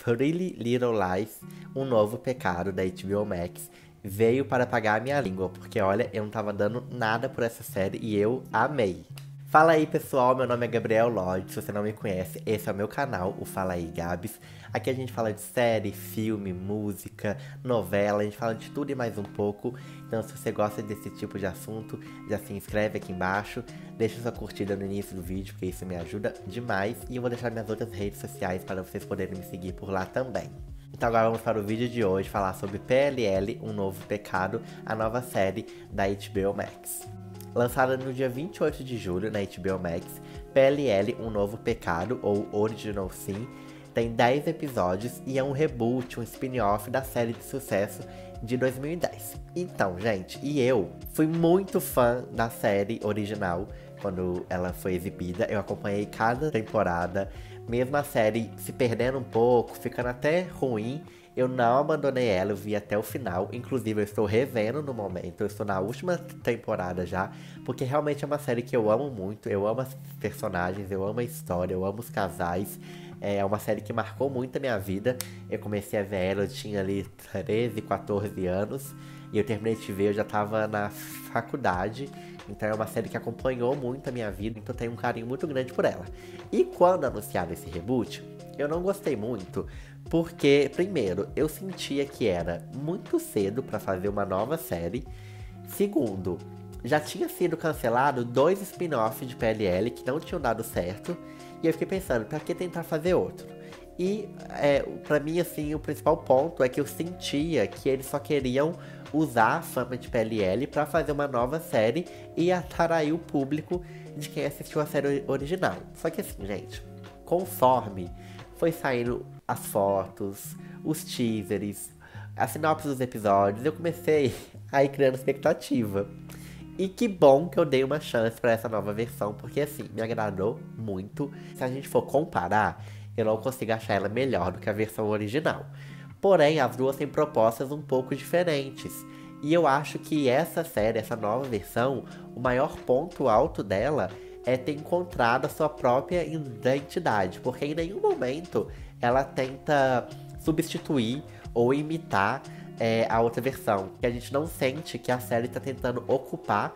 Pretty Little Lies, Um Novo Pecado, da HBO Max, veio para apagar a minha língua, porque olha, eu não tava dando nada por essa série e eu amei. Fala aí pessoal, meu nome é Gabriel Lloyd, se você não me conhece, esse é o meu canal, o Fala aí Gabs. Aqui a gente fala de série, filme, música, novela, a gente fala de tudo e mais um pouco. Então se você gosta desse tipo de assunto, já se inscreve aqui embaixo, deixa sua curtida no início do vídeo, porque isso me ajuda demais. E eu vou deixar minhas outras redes sociais para vocês poderem me seguir por lá também. Então agora vamos para o vídeo de hoje, falar sobre PLL, Um Novo Pecado, a nova série da HBO Max. Lançada no dia 28 de julho na HBO Max, PLL Um Novo Pecado, ou Original Sin, tem 10 episódios e é um reboot, um spin-off da série de sucesso de 2010. Então, gente, e eu fui muito fã da série original quando ela foi exibida. Eu acompanhei cada temporada, mesmo a série se perdendo um pouco, ficando até ruim. Eu não abandonei ela, eu vi até o final. Inclusive, eu estou revendo no momento. Eu estou na última temporada já. Porque realmente é uma série que eu amo muito. Eu amo as personagens, eu amo a história, eu amo os casais. É uma série que marcou muito a minha vida. Eu comecei a ver ela, eu tinha ali 13, 14 anos. E eu terminei de ver, eu já estava na faculdade. Então é uma série que acompanhou muito a minha vida. Então eu tenho um carinho muito grande por ela. E quando anunciaram esse reboot, eu não gostei muito. Porque, primeiro, eu sentia que era muito cedo pra fazer uma nova série. Segundo, já tinha sido cancelado 2 spin-offs de PLL que não tinham dado certo. E eu fiquei pensando, pra que tentar fazer outro? E, pra mim, assim, o principal ponto é que eu sentia que eles só queriam usar a fama de PLL pra fazer uma nova série e atrair o público de quem assistiu a série original. Só que assim, gente, conforme foi saindo as fotos, os teasers, a sinopse dos episódios, eu comecei a ir criando expectativa. E que bom que eu dei uma chance pra essa nova versão, porque assim, me agradou muito. Se a gente for comparar, eu não consigo achar ela melhor do que a versão original. Porém, as duas têm propostas um pouco diferentes. E eu acho que essa série, essa nova versão, o maior ponto alto dela é ter encontrado a sua própria identidade. Porque em nenhum momento ela tenta substituir ou imitar a outra versão. Que a gente não sente que a série está tentando ocupar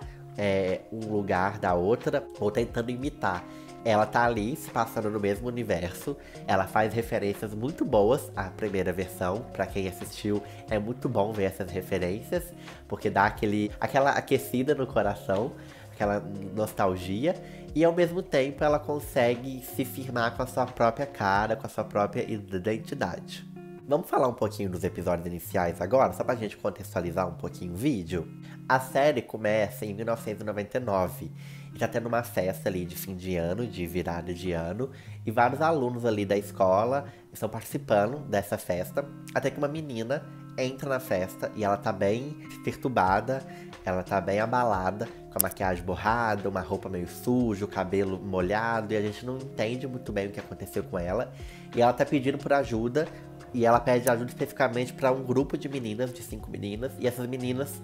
um lugar da outra ou tentando imitar. Ela tá ali se passando no mesmo universo. Ela faz referências muito boas à primeira versão. Pra quem assistiu, é muito bom ver essas referências, porque dá aquela aquecida no coração, aquela nostalgia. E ao mesmo tempo ela consegue se firmar com a sua própria cara, com a sua própria identidade. Vamos falar um pouquinho dos episódios iniciais agora, só pra gente contextualizar um pouquinho o vídeo. A série começa em 1999 e tá tendo uma festa ali de fim de ano, de virada de ano, e vários alunos ali da escola estão participando dessa festa, até que uma menina entra na festa e ela tá bem perturbada, ela tá bem abalada, com a maquiagem borrada, uma roupa meio suja, o cabelo molhado, e a gente não entende muito bem o que aconteceu com ela. E ela tá pedindo por ajuda, e ela pede ajuda especificamente para um grupo de meninas, de 5 meninas, e essas meninas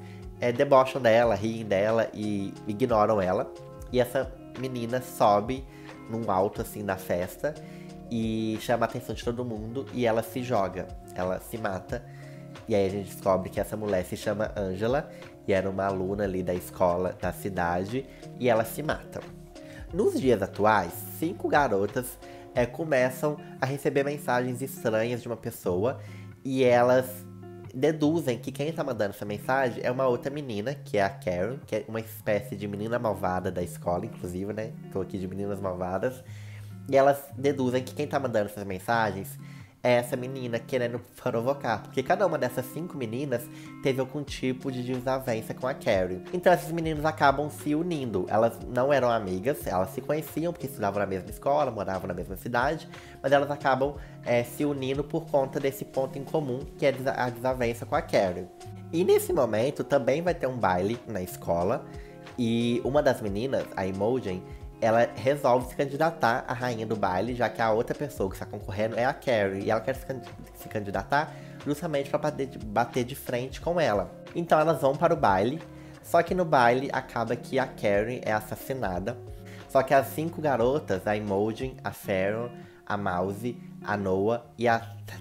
debocham dela, riem dela e ignoram ela. E essa menina sobe num alto assim da festa e chama a atenção de todo mundo e ela se joga, ela se mata. E aí a gente descobre que essa mulher se chama Angela e era uma aluna ali da escola da cidade e ela se mata. Nos dias atuais, 5 garotas começam a receber mensagens estranhas de uma pessoa e elas deduzem que quem tá mandando essa mensagem é uma outra menina, que é a Karen, que é uma espécie de menina malvada da escola, inclusive, né? Tô aqui de meninas malvadas. E elas deduzem que quem tá mandando essas mensagens é essa menina querendo provocar. Porque cada uma dessas 5 meninas teve algum tipo de desavença com a Carrie. Então essas meninas acabam se unindo. Elas não eram amigas, elas se conheciam porque estudavam na mesma escola, moravam na mesma cidade. Mas elas acabam se unindo por conta desse ponto em comum, que é a desavença com a Carrie. E nesse momento também vai ter um baile na escola. E uma das meninas, a Imogen, ela resolve se candidatar à rainha do baile, já que a outra pessoa que está concorrendo é a Carrie. E ela quer se candidatar justamente para bater de frente com ela. Então elas vão para o baile, só que no baile acaba que a Carrie é assassinada. Só que as 5 garotas, a Imogen, a Farron, a Mouse, a Noah e a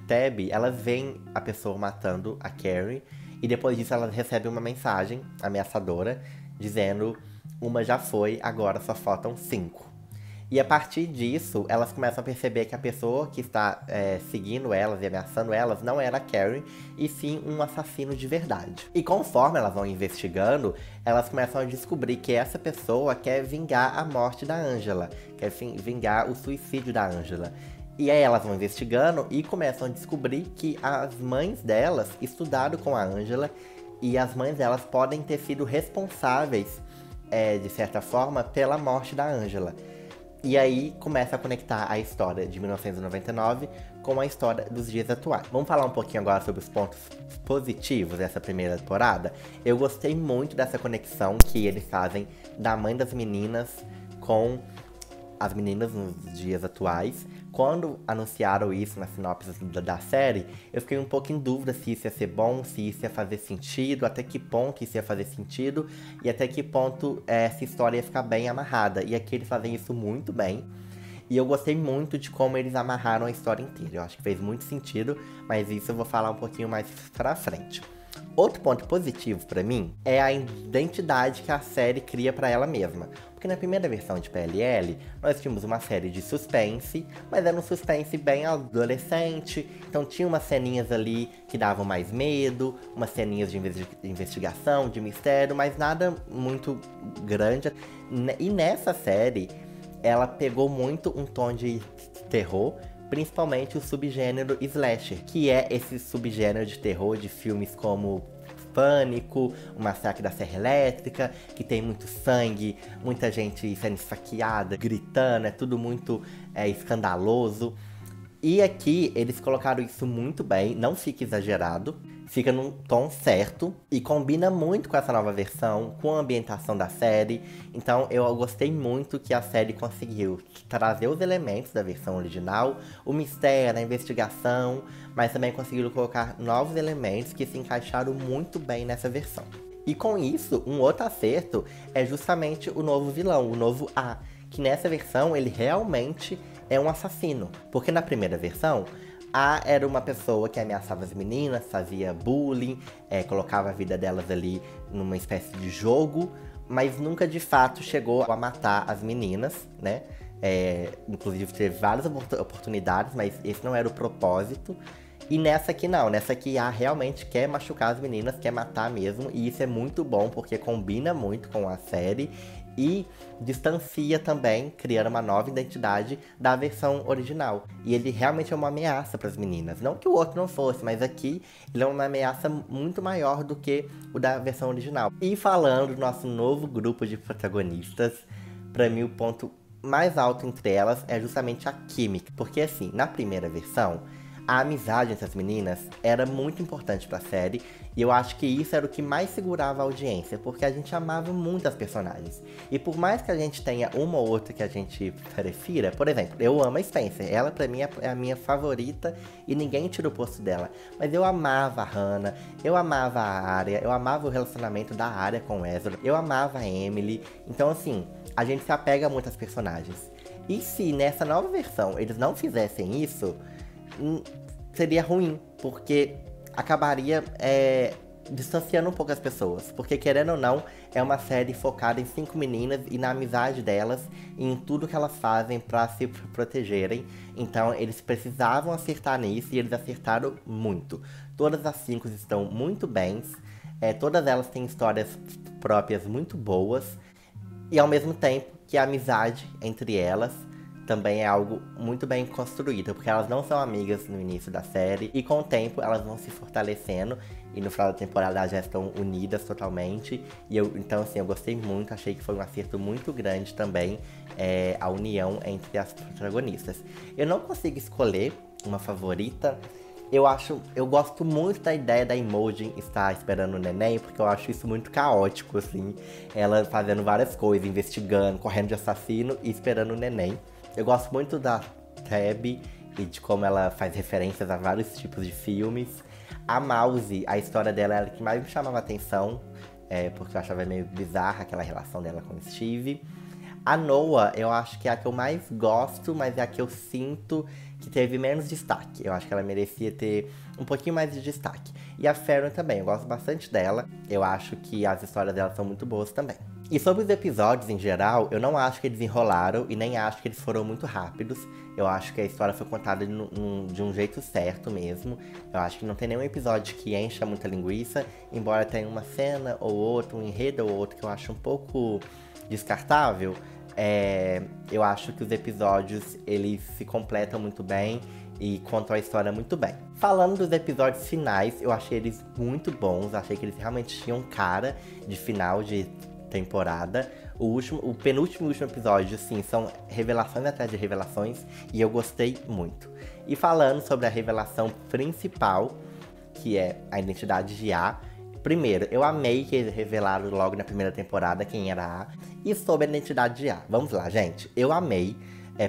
Tabby, elas veem a pessoa matando a Carrie. E depois disso elas recebem uma mensagem ameaçadora, dizendo: uma já foi, agora só faltam 5. E a partir disso, elas começam a perceber que a pessoa que está seguindo elas e ameaçando elas não era a Carrie, e sim um assassino de verdade. E conforme elas vão investigando, elas começam a descobrir que essa pessoa quer vingar a morte da Angela, quer vingar o suicídio da Angela. E aí elas vão investigando e começam a descobrir que as mães delas estudaram com a Angela, e as mães delas podem ter sido responsáveis, de certa forma, pela morte da Angela. E aí começa a conectar a história de 1999 com a história dos dias atuais. Vamos falar um pouquinho agora sobre os pontos positivos dessa primeira temporada? Eu gostei muito dessa conexão que eles fazem da mãe das meninas com as meninas nos dias atuais. Quando anunciaram isso na sinopse da série, eu fiquei um pouco em dúvida se isso ia ser bom, se isso ia fazer sentido, até que ponto isso ia fazer sentido e até que ponto essa história ia ficar bem amarrada. E aqui eles fazem isso muito bem. E eu gostei muito de como eles amarraram a história inteira. Eu acho que fez muito sentido, mas isso eu vou falar um pouquinho mais pra frente. Outro ponto positivo pra mim é a identidade que a série cria pra ela mesma. Porque na primeira versão de PLL, nós tínhamos uma série de suspense, mas era um suspense bem adolescente. Então tinha umas ceninhas ali que davam mais medo, umas ceninhas de investigação, de mistério, mas nada muito grande. E nessa série, ela pegou muito um tom de terror, principalmente o subgênero slasher, que é esse subgênero de terror de filmes como Pânico, O Massacre da Serra Elétrica, que tem muito sangue, muita gente sendo esfaqueada, gritando, é tudo muito escandaloso. E aqui eles colocaram isso muito bem, não fica exagerado, fica num tom certo e combina muito com essa nova versão, com a ambientação da série. Então eu gostei muito que a série conseguiu trazer os elementos da versão original, o mistério, a investigação, mas também conseguiram colocar novos elementos que se encaixaram muito bem nessa versão. E com isso, um outro acerto é justamente o novo vilão, o novo A, que nessa versão ele realmente é um assassino. Porque na primeira versão, A era uma pessoa que ameaçava as meninas, fazia bullying, colocava a vida delas ali numa espécie de jogo, mas nunca de fato chegou a matar as meninas, né? Inclusive teve várias oportunidades, mas esse não era o propósito. E nessa aqui não, nessa aqui A realmente quer machucar as meninas, quer matar mesmo, e isso é muito bom porque combina muito com a série e distancia também, criando uma nova identidade da versão original. E ele realmente é uma ameaça para as meninas. Não que o outro não fosse, mas aqui ele é uma ameaça muito maior do que o da versão original. E falando do nosso novo grupo de protagonistas, para mim o ponto mais alto entre elas é justamente a química. Porque assim, na primeira versão, a amizade entre as meninas era muito importante pra série, e eu acho que isso era o que mais segurava a audiência, porque a gente amava muito as personagens. E por mais que a gente tenha uma ou outra que a gente prefira, por exemplo, eu amo a Spencer, ela pra mim é a minha favorita e ninguém tira o posto dela. Mas eu amava a Hannah, eu amava a Arya, eu amava o relacionamento da Arya com o Ezra, eu amava a Emily. Então assim, a gente se apega muito às personagens. E se nessa nova versão eles não fizessem isso, seria ruim, porque acabaria distanciando um pouco as pessoas. Porque, querendo ou não, é uma série focada em 5 meninas e na amizade delas e em tudo que elas fazem pra se protegerem. Então, eles precisavam acertar nisso e eles acertaram muito. Todas as 5 estão muito bem, todas elas têm histórias próprias muito boas, e ao mesmo tempo que a amizade entre elas também é algo muito bem construído, porque elas não são amigas no início da série, e com o tempo elas vão se fortalecendo, e no final da temporada elas já estão unidas totalmente. E então assim, eu gostei muito, achei que foi um acerto muito grande também, a união entre as protagonistas. Eu não consigo escolher uma favorita. Eu gosto muito da ideia da Imogen estar esperando o neném, porque eu acho isso muito caótico, assim. Ela fazendo várias coisas, investigando, correndo de assassino e esperando o neném. Eu gosto muito da Tabby e de como ela faz referências a vários tipos de filmes. A Mouse, a história dela era a que mais me chamava a atenção, porque eu achava meio bizarra aquela relação dela com o Steve. A Noah, eu acho que é a que eu mais gosto, mas é a que eu sinto que teve menos destaque. Eu acho que ela merecia ter um pouquinho mais de destaque. E a Farron também, eu gosto bastante dela. Eu acho que as histórias dela são muito boas também. E sobre os episódios em geral, eu não acho que eles enrolaram e nem acho que eles foram muito rápidos. Eu acho que a história foi contada de um jeito certo mesmo. Eu acho que não tem nenhum episódio que encha muita linguiça, embora tenha uma cena ou outra, um enredo ou outro que eu acho um pouco descartável. Eu acho que os episódios, eles se completam muito bem e contam a história muito bem. Falando dos episódios finais, eu achei eles muito bons. Achei que eles realmente tinham cara de final de temporada. O penúltimo e último episódio, assim, são revelações atrás de revelações e eu gostei muito. E falando sobre a revelação principal, que é a identidade de A. Primeiro, eu amei que eles revelaram logo na primeira temporada quem era A. E sobre a identidade de A. Vamos lá, gente. Eu amei.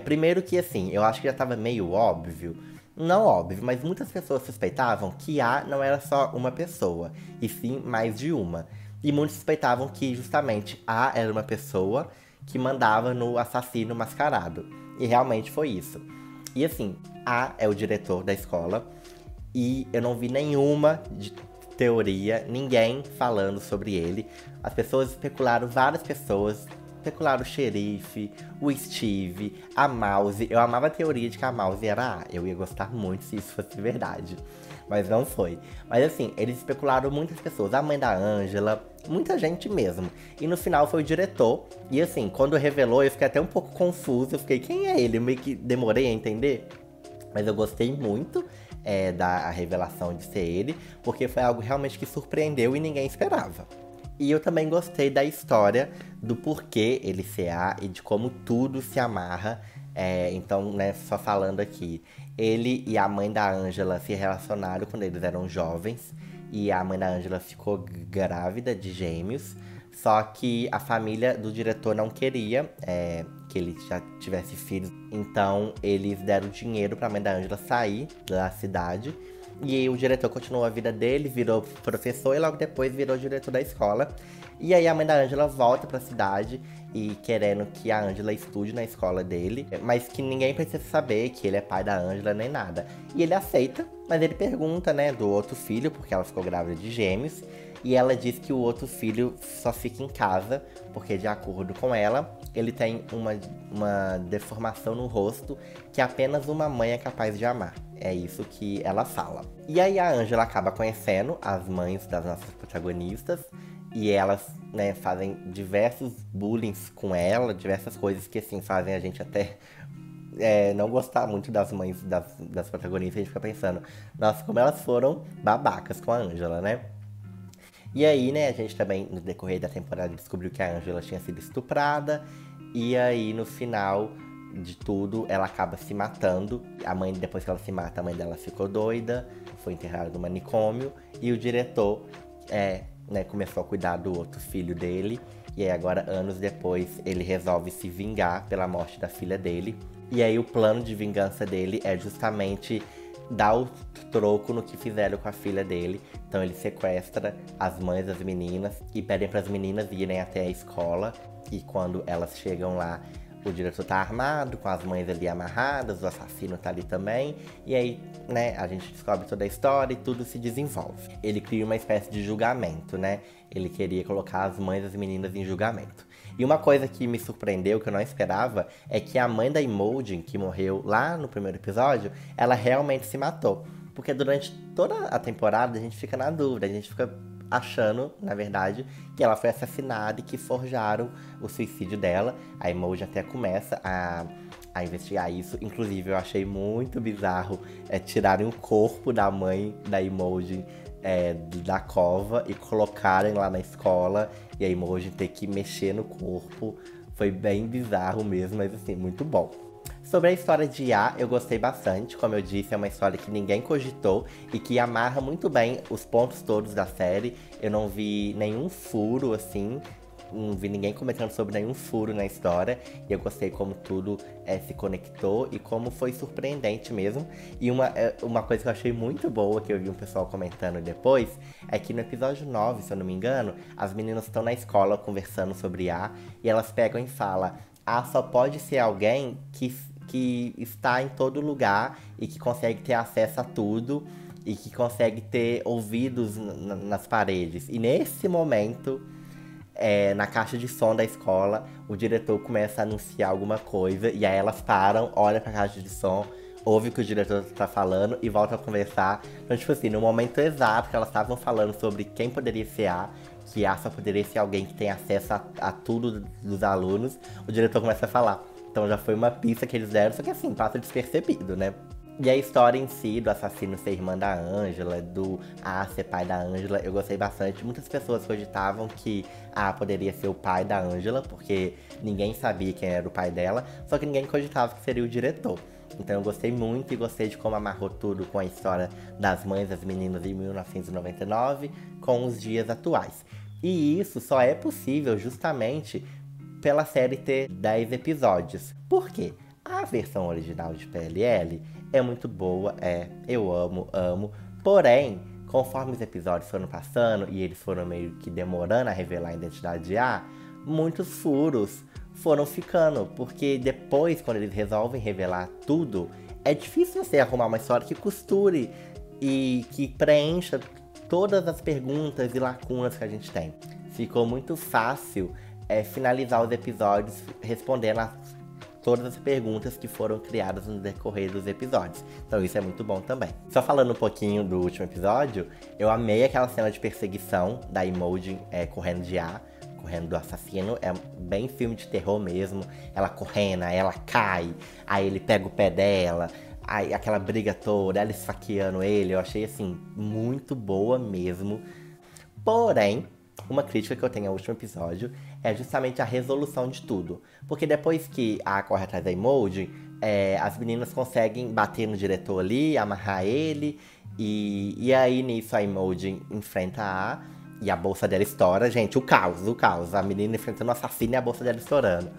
Primeiro que, assim, eu acho que já tava meio óbvio. Não óbvio, mas muitas pessoas suspeitavam que A não era só uma pessoa, e sim mais de uma. E muitos suspeitavam que justamente A era uma pessoa que mandava no assassino mascarado. E realmente foi isso. E assim, A é o diretor da escola. E eu não vi nenhuma teoria, ninguém falando sobre ele. As pessoas especularam, várias pessoas especularam o xerife, o Steve, a Mouse. Eu amava a teoria de que a Mouse era A. Eu ia gostar muito se isso fosse verdade. Mas não foi. Mas assim, eles especularam muitas pessoas. A mãe da Angela, muita gente mesmo. E no final foi o diretor. E assim, quando revelou, eu fiquei até um pouco confuso. Eu fiquei, quem é ele? Eu meio que demorei a entender. Mas eu gostei muito da revelação de ser ele. Porque foi algo realmente que surpreendeu e ninguém esperava. E eu também gostei da história do porquê ele ser A e de como tudo se amarra. Então, né, só falando aqui, ele e a mãe da Angela se relacionaram quando eles eram jovens. E a mãe da Angela ficou grávida de gêmeos. Só que a família do diretor não queria que ele já tivesse filhos. Então, eles deram dinheiro pra mãe da Angela sair da cidade. E aí, o diretor continuou a vida dele, virou professor e logo depois virou diretor da escola. E aí a mãe da Angela volta pra cidade e querendo que a Angela estude na escola dele, mas que ninguém precisa saber que ele é pai da Angela nem nada. E ele aceita, mas ele pergunta, né, do outro filho, porque ela ficou grávida de gêmeos. E ela diz que o outro filho só fica em casa, porque de acordo com ela, ele tem uma deformação no rosto que apenas uma mãe é capaz de amar. É isso que ela fala. E aí a Angela acaba conhecendo as mães das nossas protagonistas. E elas, né, fazem diversos bullying com ela, diversas coisas que, assim, fazem a gente até não gostar muito das mães das protagonistas. A gente fica pensando, nossa, como elas foram babacas com a Angela, né? E aí, né, a gente também, no decorrer da temporada, descobriu que a Angela tinha sido estuprada. E aí, no final de tudo, ela acaba se matando. Depois que ela se mata, a mãe dela ficou doida, foi enterrada no manicômio. E o diretor, né, começou a cuidar do outro filho dele. E aí agora, anos depois, ele resolve se vingar pela morte da filha dele. E aí o plano de vingança dele é justamente dar o troco no que fizeram com a filha dele. Então ele sequestra as mães das meninas e pedem para as meninas irem até a escola. E quando elas chegam lá, o diretor tá armado, com as mães ali amarradas, o assassino tá ali também. E aí, né, a gente descobre toda a história e tudo se desenvolve. Ele cria uma espécie de julgamento, né? Ele queria colocar as mães das meninas em julgamento. E uma coisa que me surpreendeu, que eu não esperava, é que a mãe da Imogen, que morreu lá no primeiro episódio, ela realmente se matou. Porque durante toda a temporada a gente fica na dúvida, a gente fica achando, na verdade, que ela foi assassinada e que forjaram o suicídio dela. A Imogen até começa a investigar isso. Inclusive, eu achei muito bizarro tirarem o corpo da mãe da Imogen da cova e colocarem lá na escola. E a Imogen ter que mexer no corpo. Foi bem bizarro mesmo, mas assim, muito bom. Sobre a história de A, eu gostei bastante. Como eu disse, é uma história que ninguém cogitou e que amarra muito bem os pontos todos da série. Eu não vi nenhum furo, assim. Não vi ninguém comentando sobre nenhum furo na história. E eu gostei como tudo se conectou e como foi surpreendente mesmo. E uma coisa que eu achei muito boa, que eu vi um pessoal comentando depois, é que no episódio 9, se eu não me engano, as meninas estão na escola conversando sobre A. E elas pegam e falam: só pode ser alguém que está em todo lugar e que consegue ter acesso a tudo e que consegue ter ouvidos nas paredes. E nesse momento, na caixa de som da escola, o diretor começa a anunciar alguma coisa e aí elas param, olham pra caixa de som, ouvem o que o diretor tá falando e voltam a conversar. Então, tipo assim, no momento exato que elas estavam falando sobre quem poderia ser que só poderia ser alguém que tem acesso a tudo dos alunos, o diretor começa a falar. Então já foi uma pista que eles deram, só que assim, passa despercebido, né? E a história em si, do assassino ser irmã da Ângela, do ser pai da Ângela, eu gostei bastante. Muitas pessoas cogitavam que poderia ser o pai da Ângela, porque ninguém sabia quem era o pai dela, só que ninguém cogitava que seria o diretor. Então eu gostei muito e gostei de como amarrou tudo com a história das mães das meninas em 1999 com os dias atuais. E isso só é possível justamente pela série ter 10 episódios. Por quê? A versão original de PLL é muito boa, eu amo. Porém, conforme os episódios foram passando e eles foram meio que demorando a revelar a identidade de muitos furos foram ficando. Porque depois, quando eles resolvem revelar tudo, é difícil você arrumar uma história que costure e que preencha todas as perguntas e lacunas que a gente tem. Ficou muito fácil finalizar os episódios respondendo a todas as perguntas que foram criadas no decorrer dos episódios. Então isso é muito bom também. Só falando um pouquinho do último episódio, eu amei aquela cena de perseguição da Imogen correndo de correndo do assassino. É bem filme de terror mesmo. Ela correndo, aí ela cai, aí ele pega o pé dela, aí aquela briga toda, ela esfaqueando ele. Eu achei assim, muito boa mesmo. Porém, uma crítica que eu tenho ao último episódio é justamente a resolução de tudo. Porque depois que corre atrás da Imogen, as meninas conseguem bater no diretor ali, amarrar ele. E aí nisso a Imogen enfrenta e a bolsa dela estoura. Gente, o caos. A menina enfrentando o assassino e a bolsa dela estourando.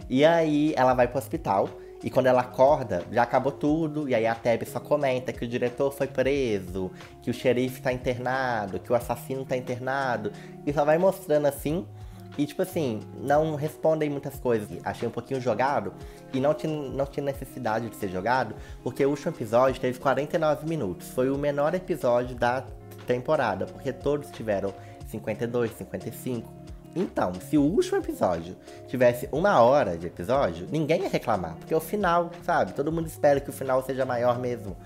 E aí ela vai pro hospital. E quando ela acorda, já acabou tudo. E aí a Teb só comenta que o diretor foi preso, que o xerife tá internado, que o assassino tá internado. E só vai mostrando assim. E tipo assim, não respondem muitas coisas. Achei um pouquinho jogado. E não tinha necessidade de ser jogado. Porque o último episódio teve 49 minutos. Foi o menor episódio da temporada. Porque todos tiveram 52, 55. Então, se o último episódio tivesse 1 hora de episódio, ninguém ia reclamar. Porque o final, sabe? Todo mundo espera que o final seja maior mesmo.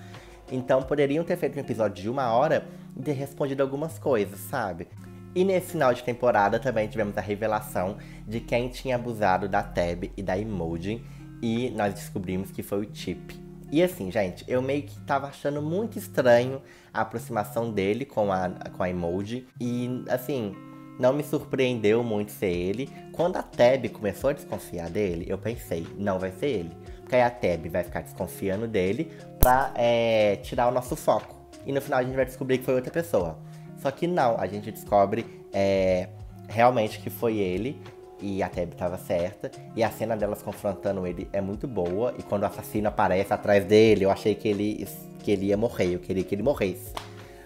Então, poderiam ter feito um episódio de 1 hora e ter respondido algumas coisas, sabe? E nesse final de temporada também tivemos a revelação de quem tinha abusado da Teb e da Imogen. E nós descobrimos que foi o Chip. E assim, gente, eu meio que tava achando muito estranho a aproximação dele com a Imogen. E assim, não me surpreendeu muito ser ele. Quando a Teb começou a desconfiar dele, eu pensei, não vai ser ele. Porque aí a Teb vai ficar desconfiando dele pra tirar o nosso foco. E no final a gente vai descobrir que foi outra pessoa. Só que não, a gente descobre realmente que foi ele. E a Teb tava certa. E a cena delas confrontando ele é muito boa. E quando o assassino aparece atrás dele, eu achei que ele ia morrer. Eu queria que ele morresse.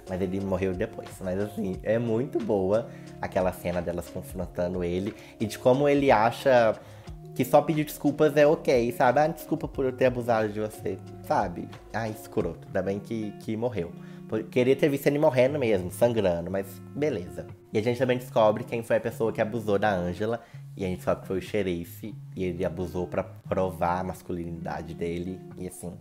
Mas ele morreu depois. Mas assim, é muito boa aquela cena delas confrontando ele. E de como ele acha que só pedir desculpas é ok, sabe? Desculpa por eu ter abusado de você, sabe? Escroto. Ainda bem que morreu. Queria ter visto ele morrendo mesmo, sangrando, mas beleza. E a gente também descobre quem foi a pessoa que abusou da Ângela. E a gente sabe que foi o xerife. E ele abusou pra provar a masculinidade dele. E assim,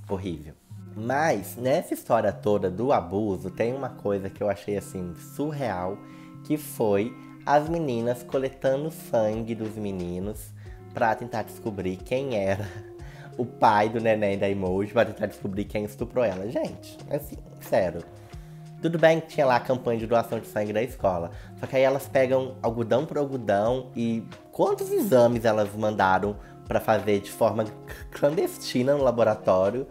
horrível. Mas, nessa história toda do abuso, tem uma coisa que eu achei, assim, surreal. Que foi as meninas coletando sangue dos meninos pra tentar descobrir quem era o pai do neném da Imogen, pra tentar descobrir quem estuprou ela. Gente, assim, sério. Tudo bem que tinha lá a campanha de doação de sangue da escola. Só que aí elas pegam algodão por algodão e quantos exames elas mandaram pra fazer de forma clandestina no laboratório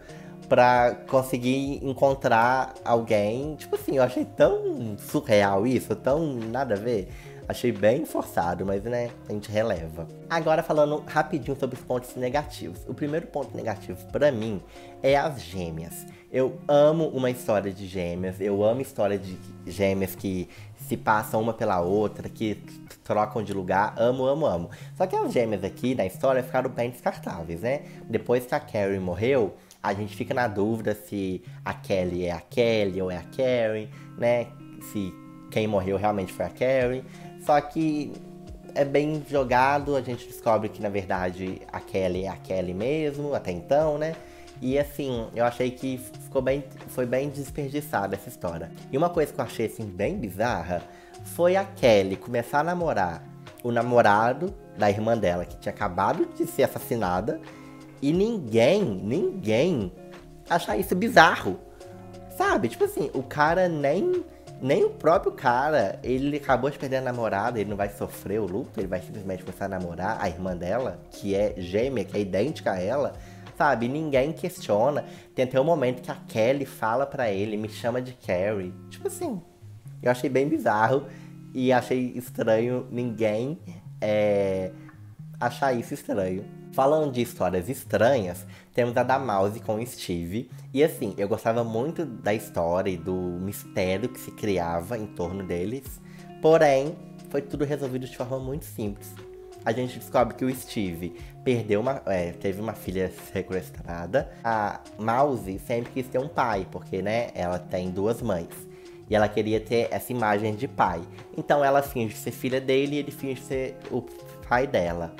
pra conseguir encontrar alguém. Tipo assim, eu achei tão surreal isso, tão nada a ver. Achei bem forçado, mas né, a gente releva. Agora falando rapidinho sobre os pontos negativos. O primeiro ponto negativo pra mim é as gêmeas. Eu amo uma história de gêmeas, eu amo história de gêmeas que se passam uma pela outra, que trocam de lugar, amo, amo, amo. Só que as gêmeas aqui na história ficaram bem descartáveis, né? Depois que a Carrie morreu, a gente fica na dúvida se a Kelly é a Kelly ou é a Carrie, né? Se quem morreu realmente foi a Carrie. Só que é bem jogado, a gente descobre que na verdade a Kelly é a Kelly mesmo, até então, né? E assim, eu achei que foi bem desperdiçada essa história. E uma coisa que eu achei assim bem bizarra foi a Kelly começar a namorar o namorado da irmã dela, que tinha acabado de ser assassinada, e ninguém achar isso bizarro. Sabe? Tipo assim, o cara nem o próprio cara, ele acabou de perder a namorada, ele não vai sofrer o luto, ele vai simplesmente começar a namorar a irmã dela, que é gêmea, que é idêntica a ela. Sabe, ninguém questiona. Tem até um momento que a Kelly fala pra ele, me chama de Carrie. Tipo assim, eu achei bem bizarro e achei estranho ninguém achar isso estranho. Falando de histórias estranhas, temos a da Mouse com o Steve. E assim, eu gostava muito da história e do mistério que se criava em torno deles. Porém, foi tudo resolvido de forma muito simples. A gente descobre que o Steve teve uma filha sequestrada. A Mouse sempre quis ter um pai, porque, né, ela tem duas mães. E ela queria ter essa imagem de pai. Então ela finge ser filha dele e ele finge ser o pai dela.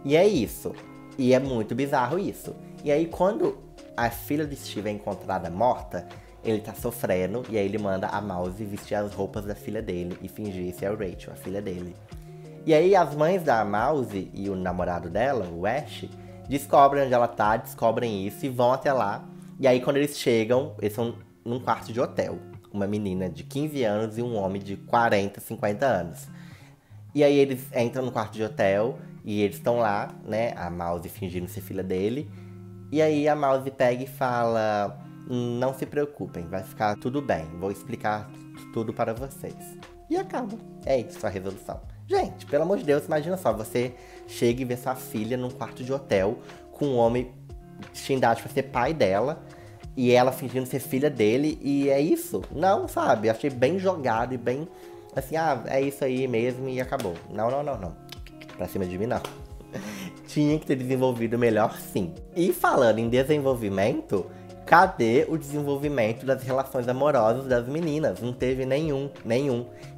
E é isso. E é muito bizarro isso. E aí quando a filha do Steve é encontrada morta, ele tá sofrendo. E aí ele manda a Mouse vestir as roupas da filha dele e fingir ser a Rachel, a filha dele. E aí as mães da Mouse e o namorado dela, o Ash, descobrem onde ela tá, descobrem isso e vão até lá. E aí quando eles chegam, eles são num quarto de hotel. Uma menina de 15 anos e um homem de 40, 50 anos. E aí eles entram no quarto de hotel e eles estão lá, né, a Mouse fingindo ser filha dele. E aí a Mouse pega e fala, não se preocupem, vai ficar tudo bem, vou explicar tudo para vocês. E acaba, é isso a resolução. Gente, pelo amor de Deus, imagina só, você chega e vê sua filha num quarto de hotel com um homem de idade pra ser pai dela e ela fingindo ser filha dele e é isso? Não, sabe? Achei bem jogado e bem assim, é isso aí mesmo e acabou. Não. Pra cima de mim, não. Tinha que ter desenvolvido melhor, sim. E falando em desenvolvimento, cadê o desenvolvimento das relações amorosas das meninas? Não teve nenhum.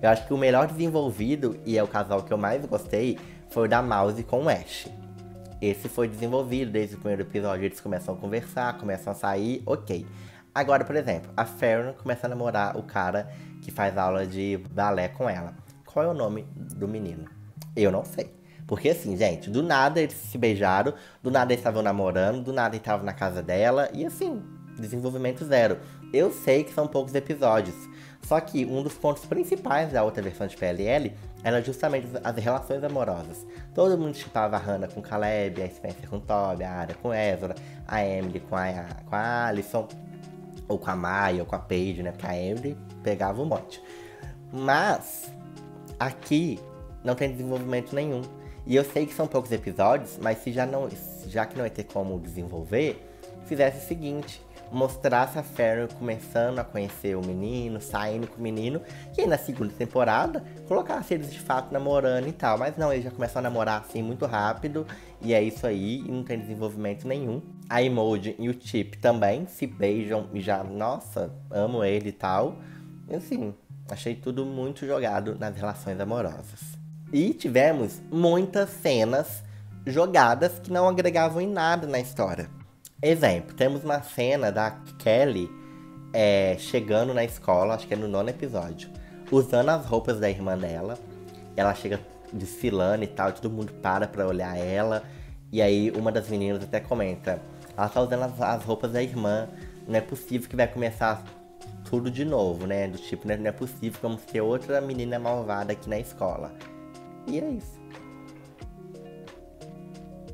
Eu acho que o melhor desenvolvido, e é o casal que eu mais gostei, foi o da Mouse com o Ash. Esse foi desenvolvido desde o primeiro episódio, eles começam a conversar, começam a sair, ok. Agora, por exemplo, a Fern começa a namorar o cara que faz aula de balé com ela. Qual é o nome do menino? Eu não sei. Porque assim, gente, do nada eles se beijaram, do nada eles estavam namorando, do nada eles estavam na casa dela, e assim, desenvolvimento zero. Eu sei que são poucos episódios, só que um dos pontos principais da outra versão de PLL era justamente as relações amorosas. Todo mundo shippava a Hannah com Caleb, a Spencer com Toby, a Arya com Ezra, a Emily com a Alyson, ou com a Maya, ou com a Paige, né? Porque a Emily pegava um monte. Mas, aqui, não tem desenvolvimento nenhum. E eu sei que são poucos episódios, mas já que não ia ter como desenvolver, fizesse o seguinte, mostrasse a Fern começando a conhecer o menino, saindo com o menino, e aí na segunda temporada, colocasse eles de fato namorando e tal. Mas não, eles já começam a namorar assim muito rápido, e é isso aí, e não tem desenvolvimento nenhum. A Emoji e o Chip também se beijam e já, nossa, amo ele e tal. E assim, achei tudo muito jogado nas relações amorosas. E tivemos muitas cenas jogadas que não agregavam em nada na história. Exemplo, temos uma cena da Kelly chegando na escola, acho que é no 9º episódio, usando as roupas da irmã dela. Ela chega desfilando e tal, todo mundo para pra olhar ela. E aí uma das meninas até comenta, ela tá usando as roupas da irmã, não é possível que vai começar tudo de novo, né? Do tipo, não é possível que vamos ter outra menina malvada aqui na escola. E é isso.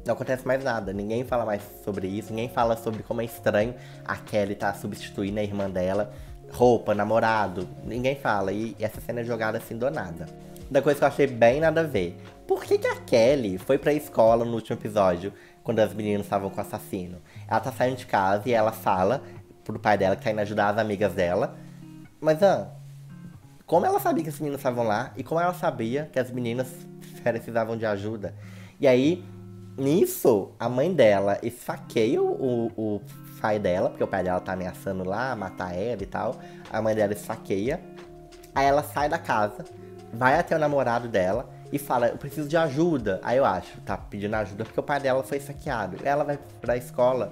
Não acontece mais nada, ninguém fala mais sobre isso, ninguém fala sobre como é estranho a Kelly tá substituindo a irmã dela, roupa, namorado, ninguém fala, e essa cena é jogada assim do nada. Da coisa que eu achei bem nada a ver. Por que a Kelly foi pra escola no último episódio, quando as meninas estavam com o assassino? Ela tá saindo de casa e ela fala pro pai dela que tá indo ajudar as amigas dela. Mas, como ela sabia que as meninas estavam lá e como ela sabia que as meninas precisavam de ajuda? E aí, nisso, a mãe dela esfaqueia o pai dela, porque o pai dela tá ameaçando lá, matar ela e tal. A mãe dela esfaqueia. Aí ela sai da casa, vai até o namorado dela e fala, eu preciso de ajuda. Aí eu acho, tá pedindo ajuda porque o pai dela foi saqueado. Ela vai pra escola.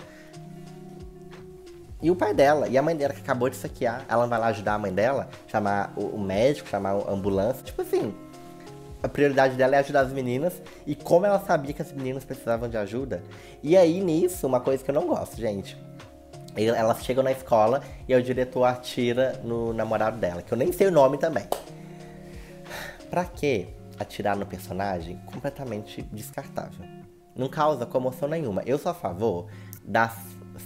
E o pai dela, e a mãe dela que acabou de saquear, ela vai lá ajudar a mãe dela, chamar o médico, chamar a ambulância. Tipo assim, a prioridade dela é ajudar as meninas. E como ela sabia que as meninas precisavam de ajuda. E aí, nisso, uma coisa que eu não gosto, gente. Elas chegam na escola e o diretor atira no namorado dela, que eu nem sei o nome também. Pra que atirar no personagem? Completamente descartável. Não causa comoção nenhuma. Eu sou a favor das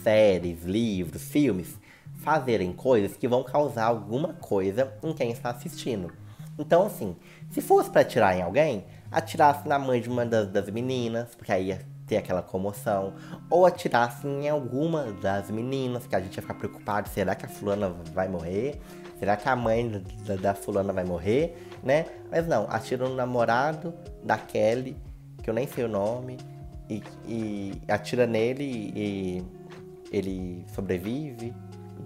séries, livros, filmes fazerem coisas que vão causar alguma coisa em quem está assistindo. Então, assim, se fosse pra atirar em alguém, atirasse na mãe de uma das meninas, porque aí ia ter aquela comoção. Ou atirasse em alguma das meninas, que a gente ia ficar preocupado, será que a fulana vai morrer? Será que a mãe da fulana vai morrer, né? Mas não, atira no namorado da Kelly, que eu nem sei o nome, e atira nele e ele sobrevive.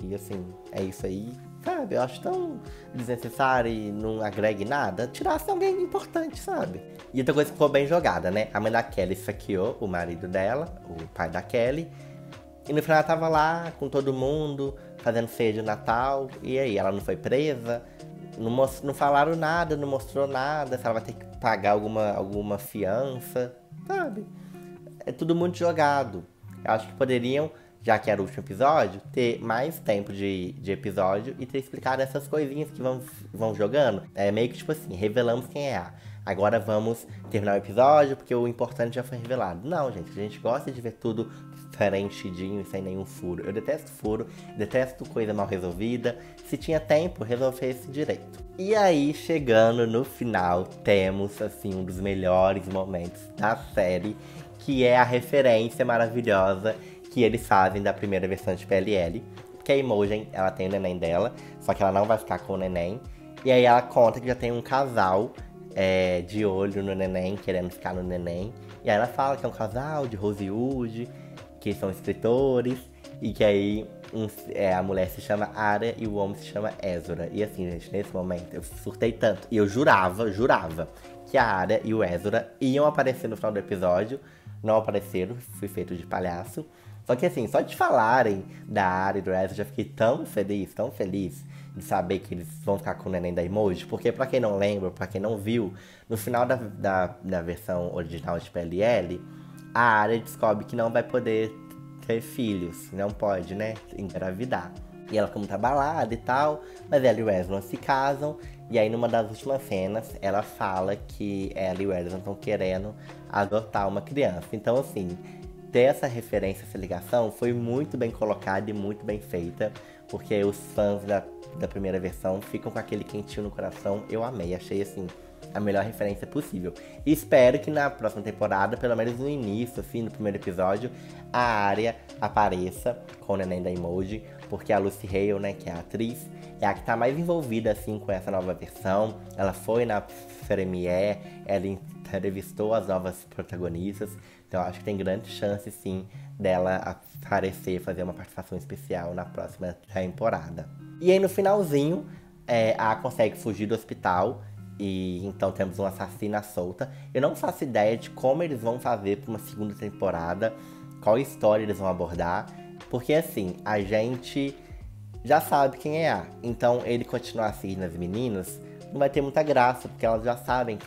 E assim, é isso aí. Sabe, eu acho tão desnecessário e não agrega em nada. Tirasse alguém importante, sabe? E outra coisa que ficou bem jogada, né? A mãe da Kelly saqueou o marido dela, o pai da Kelly. E no final ela tava lá com todo mundo, fazendo ceia de Natal. E aí, ela não foi presa? Não falaram nada, não mostrou nada. Se ela vai ter que pagar alguma fiança, sabe? É tudo muito jogado. Eu acho que poderiam, já que era o último episódio, ter mais tempo de episódio e ter explicado essas coisinhas que vão jogando. É meio que tipo assim, revelamos quem é A. Agora vamos terminar o episódio porque o importante já foi revelado. Não, gente, a gente gosta de ver tudo preenchidinho, sem nenhum furo. Eu detesto furo, detesto coisa mal resolvida. Se tinha tempo, resolvesse direito. E aí, chegando no final, temos, assim, um dos melhores momentos da série, que é a referência maravilhosa que eles fazem da primeira versão de PLL. Que a Imogen, ela tem o neném dela, só que ela não vai ficar com o neném. E aí ela conta que já tem um casal de olho no neném, querendo ficar no neném. E aí ela fala que é um casal de Rosewood, que são escritores. E que aí a mulher se chama Arya e o homem se chama Ezra. E assim, gente, nesse momento eu surtei tanto. E eu jurava que a Arya e o Ezra iam aparecer no final do episódio. Não apareceram, fui feito de palhaço. Só que assim, só de falarem da Arya e do Ezra, eu já fiquei tão feliz de saber que eles vão ficar com o neném da Emoji. Porque pra quem não lembra, pra quem não viu, no final da versão original de PLL, a Arya descobre que não vai poder ter filhos. Não pode, né, engravidar. E ela fica muito abalada e tal, mas ela e o Ezra se casam. E aí, numa das últimas cenas, ela fala que ela e o Ezra estão querendo adotar uma criança. Então, assim, ter essa referência, essa ligação, foi muito bem colocada e muito bem feita. Porque os fãs da primeira versão ficam com aquele quentinho no coração. Eu amei, achei, assim, a melhor referência possível. E espero que na próxima temporada, pelo menos no início, assim, no primeiro episódio, a Arya apareça com o neném da Emoji. Porque a Lucy Hale, né, que é a atriz, é a que tá mais envolvida, assim, com essa nova versão. Ela foi na premiere, ela entrevistou as novas protagonistas. Então, acho que tem grande chance, sim, dela aparecer, fazer uma participação especial na próxima temporada. E aí, no finalzinho, a consegue fugir do hospital. E então temos uma assassina solta. Eu não faço ideia de como eles vão fazer para uma segunda temporada, qual história eles vão abordar. Porque assim, a gente já sabe quem é A. Então ele continuar seguindo as meninas não vai ter muita graça, porque elas já sabem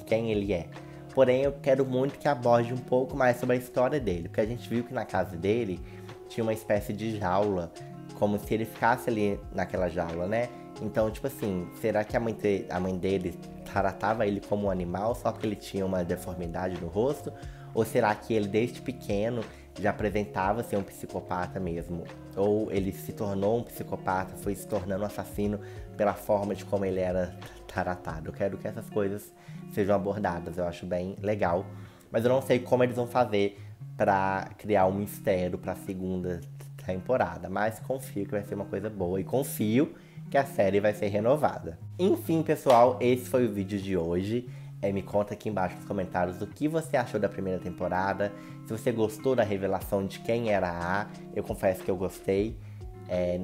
quem ele é. Porém, eu quero muito que aborde um pouco mais sobre a história dele. Porque a gente viu que na casa dele tinha uma espécie de jaula, como se ele ficasse ali naquela jaula, né? Então, tipo assim, será que a mãe dele tratava ele como um animal só porque ele tinha uma deformidade no rosto? Ou será que ele, desde pequeno, já apresentava ser um psicopata mesmo, ou ele se tornou um psicopata, foi se tornando um assassino pela forma de como ele era tratado. Eu quero que essas coisas sejam abordadas, eu acho bem legal. Mas eu não sei como eles vão fazer pra criar um mistério pra segunda temporada. Mas confio que vai ser uma coisa boa e confio que a série vai ser renovada. Enfim, pessoal, esse foi o vídeo de hoje. Me conta aqui embaixo nos comentários o que você achou da primeira temporada. Se você gostou da revelação de quem era a A, eu confesso que eu gostei.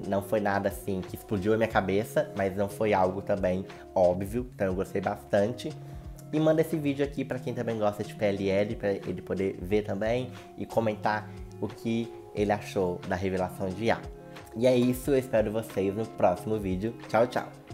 Não foi nada assim que explodiu a minha cabeça, mas não foi algo também óbvio, então eu gostei bastante. E manda esse vídeo aqui pra quem também gosta de PLL, pra ele poder ver também e comentar o que ele achou da revelação de A. E é isso, eu espero vocês no próximo vídeo. Tchau, tchau!